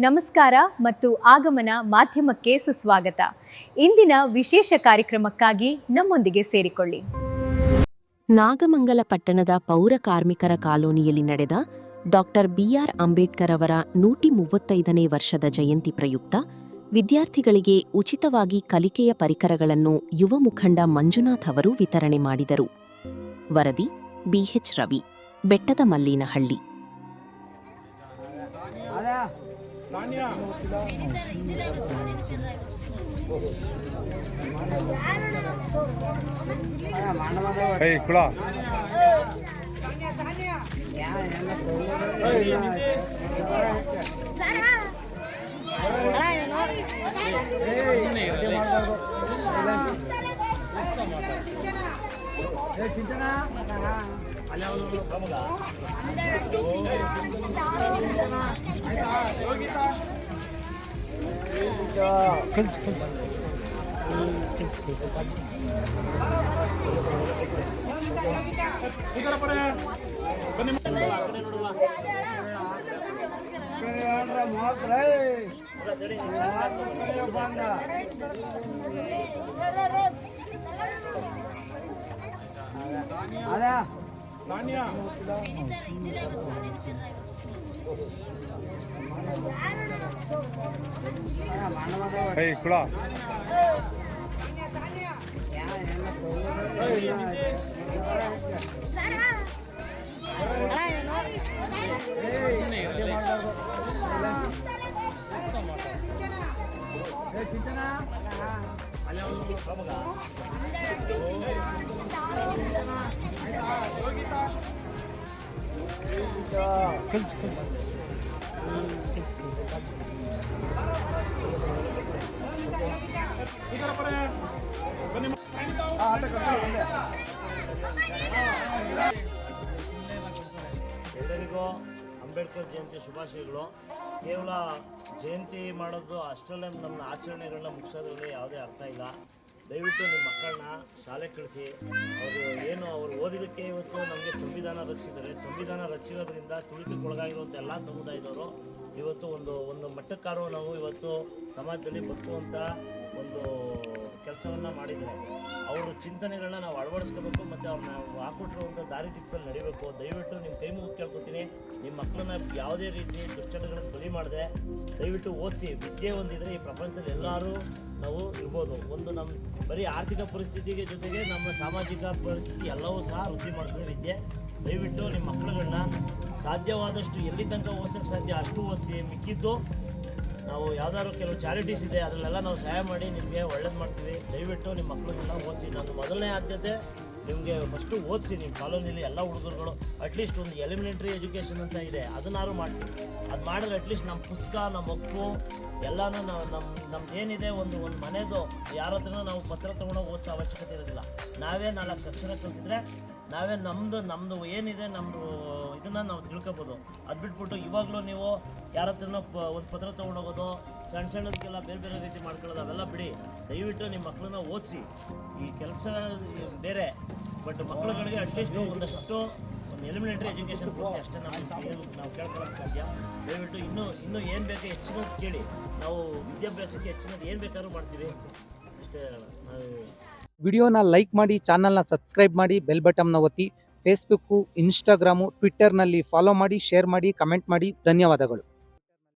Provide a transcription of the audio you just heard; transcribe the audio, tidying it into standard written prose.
ನಮಸ್ಕಾರ ಮತ್ತು ಆಗಮನ ಮಾಧ್ಯಮಕ್ಕೆ ಸುಸ್ವಾಗತ. ಇಂದಿನ ವಿಶೇಷ ಕಾರ್ಯಕ್ರಮಕ್ಕಾಗಿ ನಮ್ಮೊಂದಿಗೆ ಸೇರಿಕೊಳ್ಳಿ. ನಾಗಮಂಗಲ ಪಟ್ಟಣದ ಪೌರ ಕಾರ್ಮಿಕರ ಕಾಲೋನಿಯಲ್ಲಿ ನಡೆದ ಡಾಕ್ಟರ್ ಬಿಆರ್ ಅಂಬೇಡ್ಕರ್ ಅವರ 135ನೇ ವರ್ಷದ ಜಯಂತಿ ಪ್ರಯುಕ್ತ ವಿದ್ಯಾರ್ಥಿಗಳಿಗೆ ಉಚಿತವಾಗಿ ಕಲಿಕೆಯ ಪರಿಕರಗಳನ್ನು ಯುವ ಮುಖಂಡ ಮಂಜುನಾಥ್ ಅವರು ವಿತರಣೆ ಮಾಡಿದರು. ವರದಿ ಬಿಎಚ್ ರವಿ, ಬೆಟ್ಟದ ಮಲ್ಲಿನಹಳ್ಳಿ. ಎಲ್ಲರಿಗೂ ಅಂಬೇಡ್ಕರ್ ಜಯಂತಿ ಶುಭಾಶಯಗಳು. ಕೇವಲ ಜಯಂತಿ ಮಾಡೋದು ಅಷ್ಟರಲ್ಲೇ ನಮ್ಮ ಆಚರಣೆಗಳನ್ನ ಮುಗಿಸೋದ್ರಲ್ಲಿ ಯಾವುದೇ ಅರ್ಥ ಇಲ್ಲ. ದಯವಿಟ್ಟು ನಿಮ್ಮ ಮಕ್ಕಳನ್ನ ಶಾಲೆ ಕಳಿಸಿ. ಅವರು ಓದಿದ್ದಕ್ಕೆ ಇವತ್ತು ನಮಗೆ ಸಂವಿಧಾನ ರಚಿಸಿದ್ದಾರೆ. ಸಂವಿಧಾನ ರಚಿಸೋದ್ರಿಂದ ತುಳಿತಕ್ಕೊಳಗಾಗಿರುವಂಥ ಎಲ್ಲ ಸಮುದಾಯದವರು ಇವತ್ತು ಒಂದು ಮಟ್ಟಕ್ಕಾರು ನಾವು ಇವತ್ತು ಸಮಾಜದಲ್ಲಿ ಬದುಕುವಂಥ ಒಂದು ಕೆಲಸವನ್ನು ಮಾಡಿದ್ದಾರೆ. ಅವ್ರ ಚಿಂತನೆಗಳನ್ನ ನಾವು ಅಳವಡಿಸ್ಕೋಬೇಕು ಮತ್ತು ಅವ್ರನ್ನ ಹಾಕೊಟ್ಟಿರುವಂಥ ದಾರಿ ದಿಕ್ಕಲ್ಲಿ ನಡಿಬೇಕು. ದಯವಿಟ್ಟು ನಿಮ್ಮ ಕೈ ಮುಗಿದು ಕೇಳ್ಕೊತೀನಿ, ನಿಮ್ಮ ಮಕ್ಕಳನ್ನ ಯಾವುದೇ ರೀತಿ ದುಶ್ಚಟಗಳನ್ನು ಬಲಿ ಮಾಡದೆ ದಯವಿಟ್ಟು ಓದಿಸಿ. ವಿದ್ಯೆ ಒಂದಿದ್ರೆ ಈ ಪ್ರಪಂಚದಲ್ಲಿ ಎಲ್ಲರೂ ನಾವು ಇರ್ಬೋದು. ನಮ್ಮ ಬರೀ ಆರ್ಥಿಕ ಪರಿಸ್ಥಿತಿಗೆ ಜೊತೆಗೆ ನಮ್ಮ ಸಾಮಾಜಿಕ ಪರಿಸ್ಥಿತಿ ಎಲ್ಲವೂ ಸಹ ವೃದ್ಧಿ ಮಾಡ್ತದೆ ವಿದ್ಯೆ. ದಯವಿಟ್ಟು ನಿಮ್ಮ ಮಕ್ಕಳುಗಳನ್ನ ಸಾಧ್ಯವಾದಷ್ಟು ಎಲ್ಲಿ ತನಕ ಓದಿಸೋಕ್ಕೆ ಸಾಧ್ಯ ಅಷ್ಟು ಓದಿಸಿ. ಮಿಕ್ಕಿದ್ದು ನಾವು ಯಾವ್ದಾದ್ರು ಕೆಲವು ಚಾರಿಟೀಸ್ ಇದೆ, ಅದರಲ್ಲೆಲ್ಲ ನಾವು ಸಹಾಯ ಮಾಡಿ ನಿಮಗೆ ಒಳ್ಳೇದು ಮಾಡ್ತೀವಿ. ದಯವಿಟ್ಟು ನಿಮ್ಮ ಮಕ್ಕಳನ್ನೆಲ್ಲ ಓದಿಸಿ. ನನ್ನ ಮೊದಲನೇ ಆದ್ಯತೆ ನಿಮಗೆ ಫಸ್ಟು ಓದಿಸಿ. ನಿಮ್ಮ ಕಾಲೋನಿಯಲ್ಲಿ ಎಲ್ಲ ಹುಡುಗರುಗಳು ಅಟ್ಲೀಸ್ಟ್ ಒಂದು ಎಲಿಮಿನೇಟ್ರಿ ಎಜುಕೇಷನ್ ಅಂತ ಇದೆ, ಅದನ್ನಾರು ಮಾಡ್ತೀವಿ. ಅದು ಮಾಡಿದ್ರೆ ಅಟ್ಲೀಸ್ಟ್ ನಮ್ಮ ಪುಸ್ತಕ, ನಮ್ಮ ಮಕ್ಕಳು ಎಲ್ಲನೂ ನಮ್ದು ಏನಿದೆ ಒಂದು ಮನೆದು ಯಾರ ಹತ್ರನೂ ನಾವು ಪತ್ರ ತೊಗೊಂಡೋಗಿ ಓದಿಸೋ ಅವಶ್ಯಕತೆ ಇರೋದಿಲ್ಲ. ನಾವೇ 4 ಅಕ್ಷರ ಕಲ್ತಿದ್ರೆ ನಾವೇ ನಮ್ಮದು ಏನಿದೆ ನಮ್ಮದು ಇದನ್ನು ನಾವು ತಿಳ್ಕೊಬೋದು. ಅದು ಬಿಟ್ಬಿಟ್ಟು ಇವಾಗಲೂ ನೀವು ಯಾರ ಹತ್ರನೂ ಒಂದು ಪತ್ರ ತೊಗೊಂಡೋಗೋದು, ಸಣ್ಣದಕ್ಕೆಲ್ಲ ಬೇರೆ ರೀತಿ ಮಾಡ್ಕೊಳ್ಳೋದು ಅವೆಲ್ಲ ಬಿಡಿ. ದಯವಿಟ್ಟು ನಿಮ್ಮ ಮಕ್ಕಳನ್ನ ಓದಿಸಿ. ಈ ಕೆಲಸ ಬೇರೆ, ಬಟ್ ಮಕ್ಕಳುಗಳಿಗೆ ಅಟ್ಲೀಸ್ಟ್ ಒಂದು ಎಲಿಮಿನೇಟ್ರಿ ಎಜುಕೇಷನ್ ಕೊಡಿಸಿ. ಅಷ್ಟೇ ನಾವು ಕೇಳ್ಕೊಳ್ಳೋಕ್ಕೆ ಸಾಧ್ಯ. ದಯವಿಟ್ಟು ಇನ್ನೂ ಏನು ಬೇಕು ಹೆಚ್ಚಿನ ಕೇಳಿ. ನಾವು ವಿದ್ಯಾಭ್ಯಾಸಕ್ಕೆ ಹೆಚ್ಚಿನದು ಏನು ಬೇಕಾದ್ರೂ ಮಾಡ್ತೀವಿ ಅಷ್ಟೇ. ವಿಡಿಯೋನ ಲೈಕ್ ಮಾಡಿ, ಚಾನಲ್ನ ಸಬ್ಸ್ಕ್ರೈಬ್ ಮಾಡಿ, ಬೆಲ್ ಬಟನ್ನ ಒತ್ತಿ. ಫೇಸ್ಬುಕ್ಕು, ಇನ್ಸ್ಟಾಗ್ರಾಮು, ಟ್ವಿಟ್ಟರ್ನಲ್ಲಿ ಫಾಲೋ ಮಾಡಿ, ಶೇರ್ ಮಾಡಿ, ಕಮೆಂಟ್ ಮಾಡಿ. ಧನ್ಯವಾದಗಳು.